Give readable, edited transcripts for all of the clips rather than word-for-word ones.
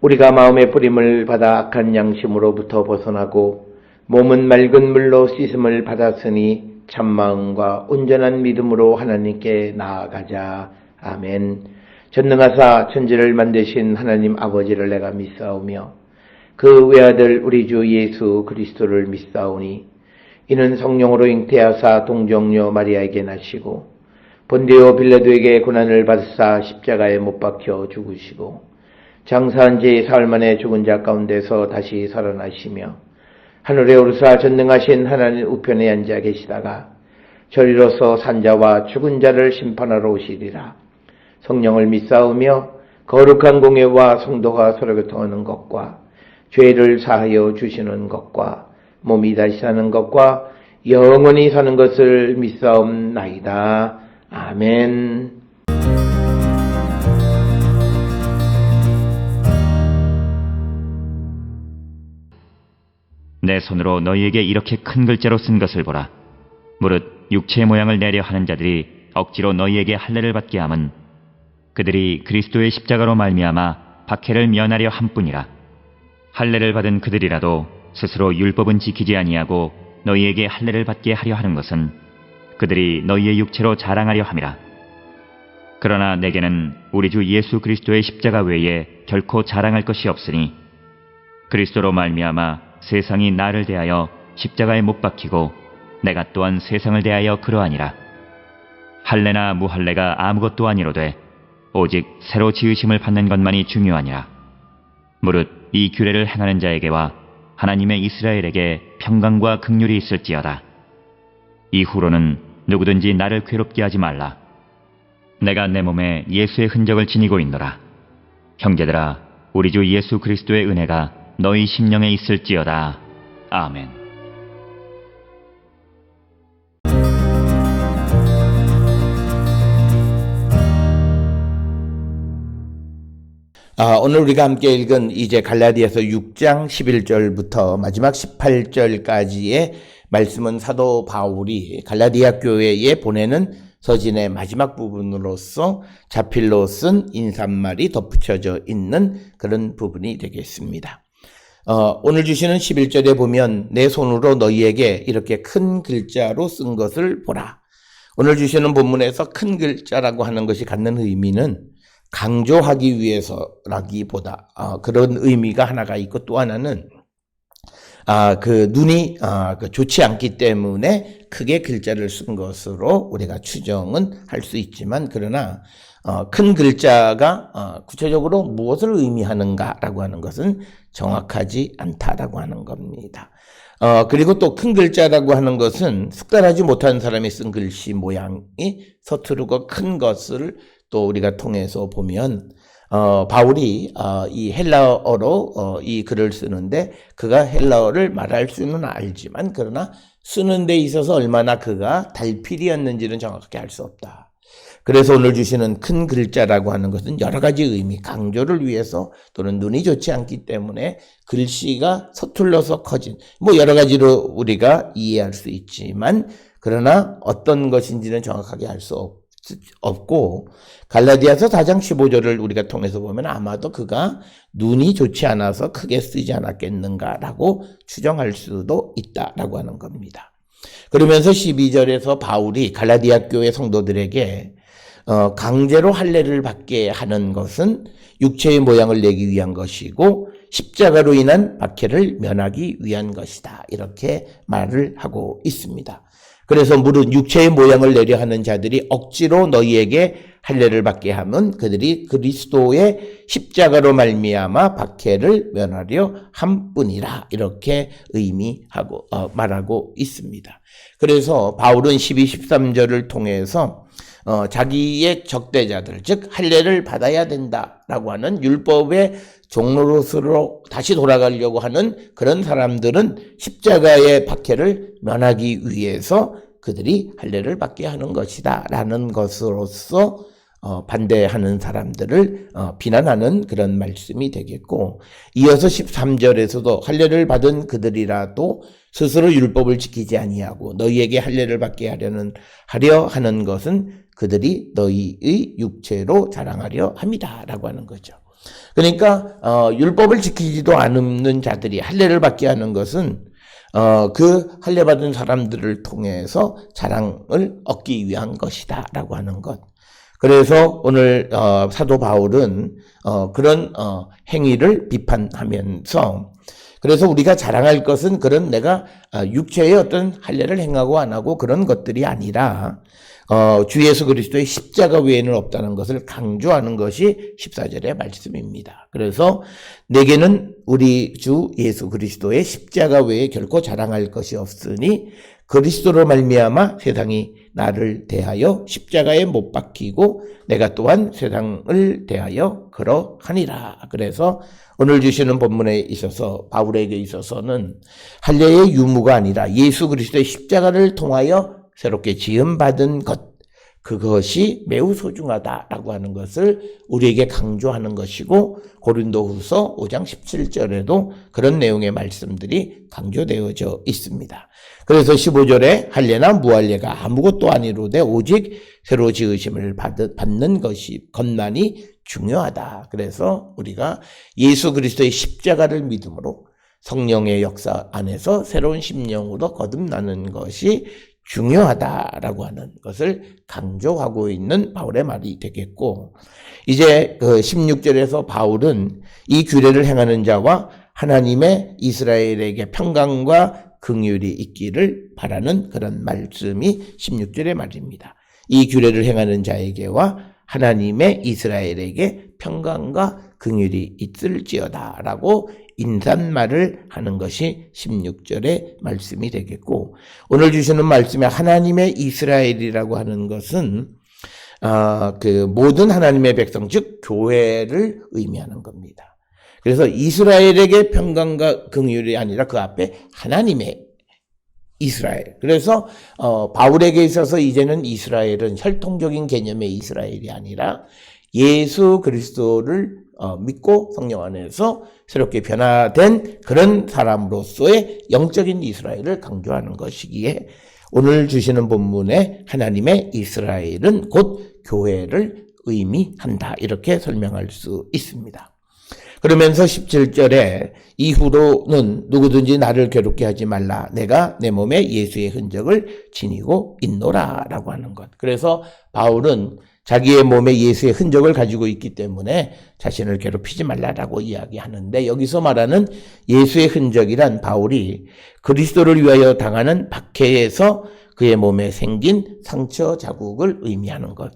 우리가 마음의 뿌림을 받아 악한 양심으로부터 벗어나고 몸은 맑은 물로 씻음을 받았으니 참마음과 온전한 믿음으로 하나님께 나아가자. 아멘. 전능하사 천지를 만드신 하나님 아버지를 내가 믿사오며 그 외아들 우리 주 예수 그리스도를 믿사오니 이는 성령으로 잉태하사 동정녀 마리아에게 나시고 본디오 빌라도에게 고난을 받으사 십자가에 못 박혀 죽으시고 장사한 지 사흘 만에 죽은 자 가운데서 다시 살아나시며 하늘에 오르사 전능하신 하나님 우편에 앉아 계시다가 저리로서 산자와 죽은 자를 심판하러 오시리라. 성령을 믿사오며 거룩한 공예와 성도가 서로 교통하는 것과 죄를 사하여 주시는 것과 몸이 다시 사는 것과 영원히 사는 것을 믿사옵나이다. 아멘. 내 손으로 너희에게 이렇게 큰 글자로 쓴 것을 보라. 무릇 육체의 모양을 내려 하는 자들이 억지로 너희에게 할례를 받게 함은 그들이 그리스도의 십자가로 말미암아 박해를 면하려 함뿐이라. 할례를 받은 그들이라도 스스로 율법은 지키지 아니하고 너희에게 할례를 받게 하려 하는 것은 그들이 너희의 육체로 자랑하려 함이라. 그러나 내게는 우리 주 예수 그리스도의 십자가 외에 결코 자랑할 것이 없으니 그리스도로 말미암아 세상이 나를 대하여 십자가에 못 박히고 내가 또한 세상을 대하여 그러하니라. 할례나 무할례가 아무것도 아니로되 오직 새로 지으심을 받는 것만이 중요하니라. 무릇 이 규례를 행하는 자에게와 하나님의 이스라엘에게 평강과 긍휼이 있을지어다. 이후로는 누구든지 나를 괴롭게 하지 말라. 내가 내 몸에 예수의 흔적을 지니고 있노라. 형제들아, 우리 주 예수 그리스도의 은혜가 너희 심령에 있을지어다. 아멘. 오늘 우리가 함께 읽은 이제 갈라디아서 6장 11절부터 마지막 18절까지의 말씀은 사도 바울이 갈라디아 교회에 보내는 서신의 마지막 부분으로서 자필로 쓴 인사말이 덧붙여져 있는 그런 부분이 되겠습니다. 오늘 주시는 11절에 보면 내 손으로 너희에게 이렇게 큰 글자로 쓴 것을 보라. 오늘 주시는 본문에서 큰 글자라고 하는 것이 갖는 의미는 강조하기 위해서라기보다 그런 의미가 하나가 있고 또 하나는 그 눈이 좋지 않기 때문에 크게 글자를 쓴 것으로 우리가 추정은 할 수 있지만 그러나 큰 글자가 구체적으로 무엇을 의미하는가라고 하는 것은 정확하지 않다라고 하는 겁니다. 그리고 또 큰 글자라고 하는 것은 숙달하지 못한 사람이 쓴 글씨 모양이 서투르고 큰 것을 또 우리가 통해서 보면 바울이 이 헬라어로 이 글을 쓰는데 그가 헬라어를 말할 수는 알지만 그러나 쓰는 데 있어서 얼마나 그가 달필이었는지는 정확하게 알 수 없다. 그래서 오늘 주시는 큰 글자라고 하는 것은 여러 가지 의미, 강조를 위해서 또는 눈이 좋지 않기 때문에 글씨가 서툴러서 커진 여러 가지로 우리가 이해할 수 있지만 그러나 어떤 것인지는 정확하게 알 수 없고 갈라디아서 4장 15절을 우리가 통해서 보면 아마도 그가 눈이 좋지 않아서 크게 쓰지 않았겠는가라고 추정할 수도 있다라고 하는 겁니다. 그러면서 12절에서 바울이 갈라디아 교회 성도들에게 강제로 할례를 받게 하는 것은 육체의 모양을 내기 위한 것이고 십자가로 인한 박해를 면하기 위한 것이다. 이렇게 말을 하고 있습니다. 그래서 무릇 육체의 모양을 내려 하는 자들이 억지로 너희에게 할례를 받게 하면 그들이 그리스도의 십자가로 말미암아 박해를 면하려 함뿐이라 이렇게 의미하고 말하고 있습니다. 그래서 바울은 12, 13절을 통해서 자기의 적대자들 즉 할례를 받아야 된다라고 하는 율법의 종로로서 다시 돌아가려고 하는 그런 사람들은 십자가의 박해를 면하기 위해서 그들이 할례를 받게 하는 것이다 라는 것으로서 반대하는 사람들을 비난하는 그런 말씀이 되겠고 이어서 13절에서도 할례를 받은 그들이라도 스스로 율법을 지키지 아니하고 너희에게 할례를 받게 하려 하는 것은 그들이 너희의 육체로 자랑하려 함이다 라고 하는 거죠. 그러니까 율법을 지키지도 않는 자들이 할례를 받게 하는 것은 그 할례 받은 사람들을 통해서 자랑을 얻기 위한 것이다라고 하는 것. 그래서 오늘 사도 바울은 그런 행위를 비판하면서, 그래서 우리가 자랑할 것은 그런 내가 육체의 어떤 할례를 행하고 안 하고 그런 것들이 아니라 주 예수 그리스도의 십자가 외에는 없다는 것을 강조하는 것이 14절의 말씀입니다. 그래서 내게는 우리 주 예수 그리스도의 십자가 외에 결코 자랑할 것이 없으니 그리스도로 말미암아 세상이 나를 대하여 십자가에 못 박히고 내가 또한 세상을 대하여 그러하니라. 그래서 오늘 주시는 본문에 있어서 바울에게 있어서는 할례의 유무가 아니라 예수 그리스도의 십자가를 통하여 새롭게 지음받은 것, 그것이 매우 소중하다라고 하는 것을 우리에게 강조하는 것이고, 고린도후서 5장 17절에도 그런 내용의 말씀들이 강조되어져 있습니다. 그래서 15절에 할례나 무할례가 아무것도 아니로되 오직 새로 지으심을 받는 것만이 중요하다. 그래서 우리가 예수 그리스도의 십자가를 믿음으로 성령의 역사 안에서 새로운 심령으로 거듭나는 것이 중요하다라고 하는 것을 강조하고 있는 바울의 말이 되겠고, 이제 그 16절에서 바울은 이 규례를 행하는 자와 하나님의 이스라엘에게 평강과 긍휼이 있기를 바라는 그런 말씀이 16절의 말입니다. 이 규례를 행하는 자에게와 하나님의 이스라엘에게 평강과 긍휼이 있을지어다라고 인사말을 하는 것이 16절의 말씀이 되겠고, 오늘 주시는 말씀에 하나님의 이스라엘이라고 하는 것은 그 모든 하나님의 백성, 즉 교회를 의미하는 겁니다. 그래서 이스라엘에게 평강과 긍휼이 아니라 그 앞에 하나님의 이스라엘. 그래서 바울에게 있어서 이제는 이스라엘은 혈통적인 개념의 이스라엘이 아니라 예수 그리스도를 믿고 성령 안에서 새롭게 변화된 그런 사람으로서의 영적인 이스라엘을 강조하는 것이기에, 오늘 주시는 본문에 하나님의 이스라엘은 곧 교회를 의미한다, 이렇게 설명할 수 있습니다. 그러면서 17절에 이후로는 누구든지 나를 괴롭게 하지 말라. 내가 내 몸에 예수의 흔적을 지니고 있노라 라고 하는 것. 그래서 바울은 자기의 몸에 예수의 흔적을 가지고 있기 때문에 자신을 괴롭히지 말라라고 이야기하는데, 여기서 말하는 예수의 흔적이란 바울이 그리스도를 위하여 당하는 박해에서 그의 몸에 생긴 상처 자국을 의미하는 것.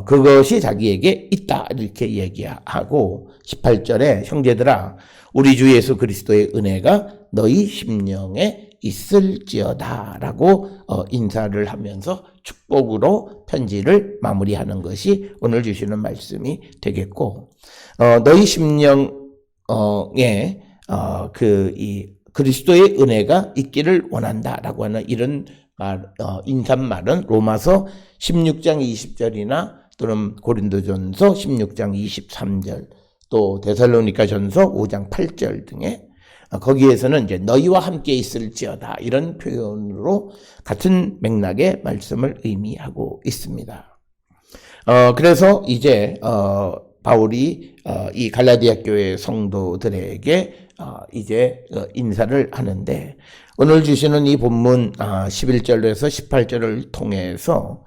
그것이 자기에게 있다, 이렇게 얘기하고 18절에 형제들아 우리 주 예수 그리스도의 은혜가 너희 심령에 있을지어다 라고 인사를 하면서 축복으로 편지를 마무리하는 것이 오늘 주시는 말씀이 되겠고, 너희 심령에 이 그리스도의 은혜가 있기를 원한다라고 하는 이런 인사말은 로마서 16장 20절이나 또는 고린도전서 16장 23절, 또 데살로니가전서 5장 8절 등의 거기에서는 이제 너희와 함께 있을지어다, 이런 표현으로 같은 맥락의 말씀을 의미하고 있습니다. 그래서 이제 바울이 이 갈라디아 교회 성도들에게 이제 인사를 하는데, 오늘 주시는 이 본문 11절에서 18절을 통해서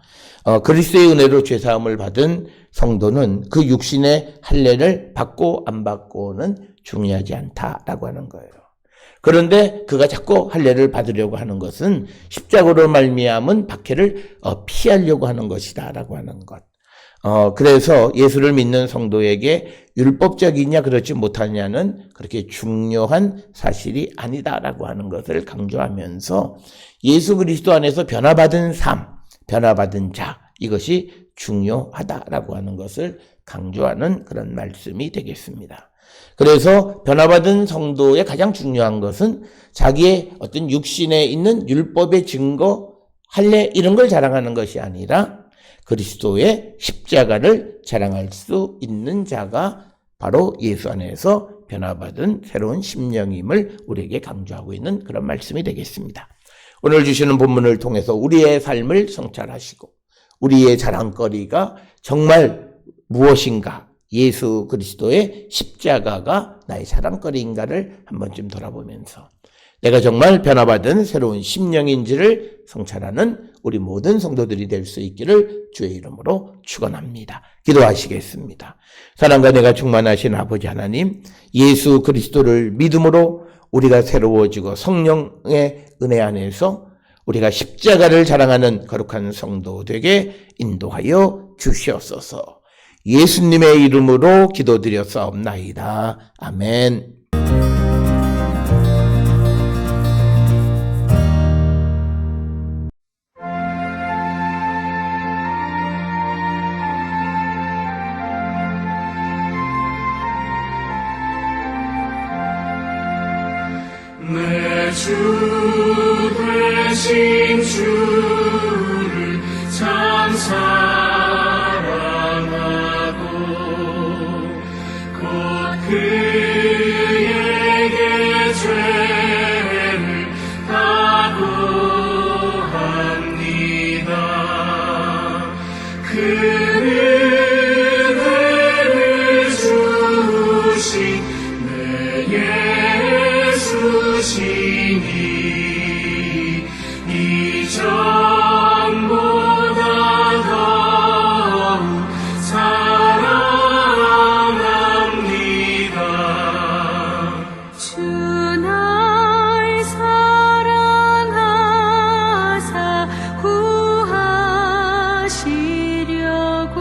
그리스도의 은혜로 죄사함을 받은 성도는 그 육신의 할례를 받고 안 받고는 중요하지 않다라고 하는 거예요. 그런데 그가 자꾸 할례를 받으려고 하는 것은 십자가로 말미암은 박해를 피하려고 하는 것이다라고 하는 것. 그래서 예수를 믿는 성도에게 율법적이냐 그렇지 못하냐는 그렇게 중요한 사실이 아니다라고 하는 것을 강조하면서 예수 그리스도 안에서 변화받은 삶, 변화받은 자, 이것이 중요하다라고 하는 것을 강조하는 그런 말씀이 되겠습니다. 그래서 변화받은 성도의 가장 중요한 것은 자기의 어떤 육신에 있는 율법의 증거, 할례 이런 걸 자랑하는 것이 아니라 그리스도의 십자가를 자랑할 수 있는 자가 바로 예수 안에서 변화받은 새로운 심령임을 우리에게 강조하고 있는 그런 말씀이 되겠습니다. 오늘 주시는 본문을 통해서 우리의 삶을 성찰하시고 우리의 자랑거리가 정말 무엇인가, 예수 그리스도의 십자가가 나의 자랑거리인가를 한 번쯤 돌아보면서 내가 정말 변화받은 새로운 심령인지를 성찰하는 우리 모든 성도들이 될 수 있기를 주의 이름으로 축원합니다. 기도하시겠습니다. 사랑과 내가 충만하신 아버지 하나님, 예수 그리스도를 믿음으로 우리가 새로워지고 성령의 은혜 안에서 우리가 십자가를 자랑하는 거룩한 성도 되게 인도하여 주시옵소서. 예수님의 이름으로 기도드렸사옵나이다. 아멘. 내 주 되신 주를 참 사랑하고 곧 그에게 죄를 각오합니다. 그 은혜를 주신 내 예수시니 이전보다 더욱 사랑합니다. 주 날 사랑하사 구하시려고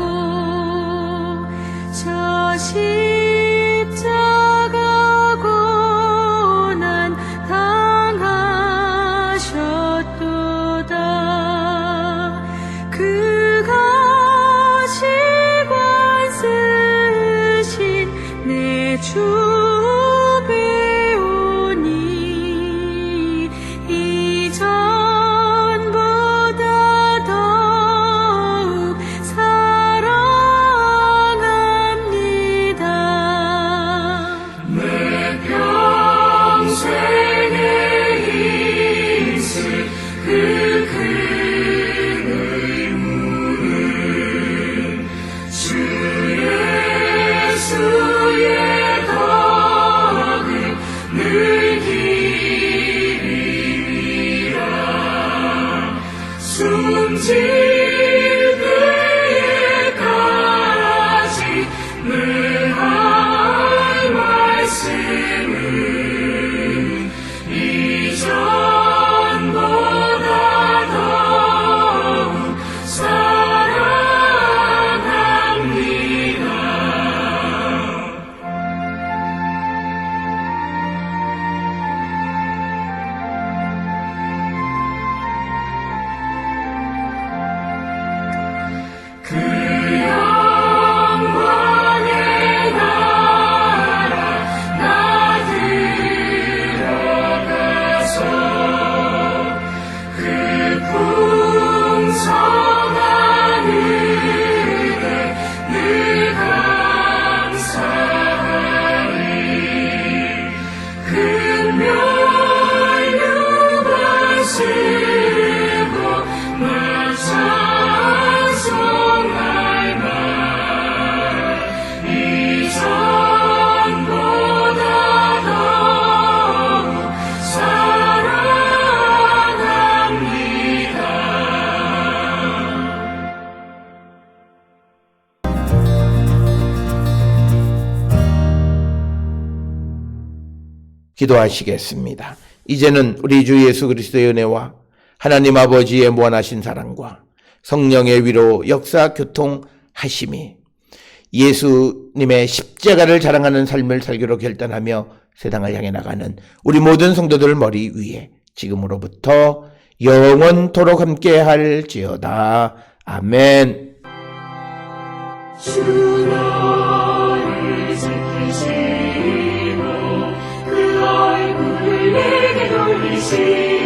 저 십자가 고난 당하셨도다. 그가 시관 쓰신 내 주 배우니 이전보다 더욱 사랑합니다. 내 평생에 있을 그 큰 의무는 주 예수의 덕을 늘 기리라. 숨질 때에까지 늘 할 말씀은 이전보다 더욱 사랑합니다. 그 영광의 나라 나 들어가서 그 풍성한 은혜 늘 감사하리. 금멸류관 쓰고 나 찬송할 날 이전보다 더욱 사랑합니다. 기도하시겠습니다. 이제는 우리 주 예수 그리스도의 은혜와 하나님 아버지의 무한하신 사랑과 성령의 위로 역사 교통하심이 예수님의 십자가를 자랑하는 삶을 살기로 결단하며 세상을 향해 나가는 우리 모든 성도들 머리 위에 지금으로부터 영원토록 함께 할지어다. 아멘. 주 너를 지키시고 그 얼굴을 내게 돌리시고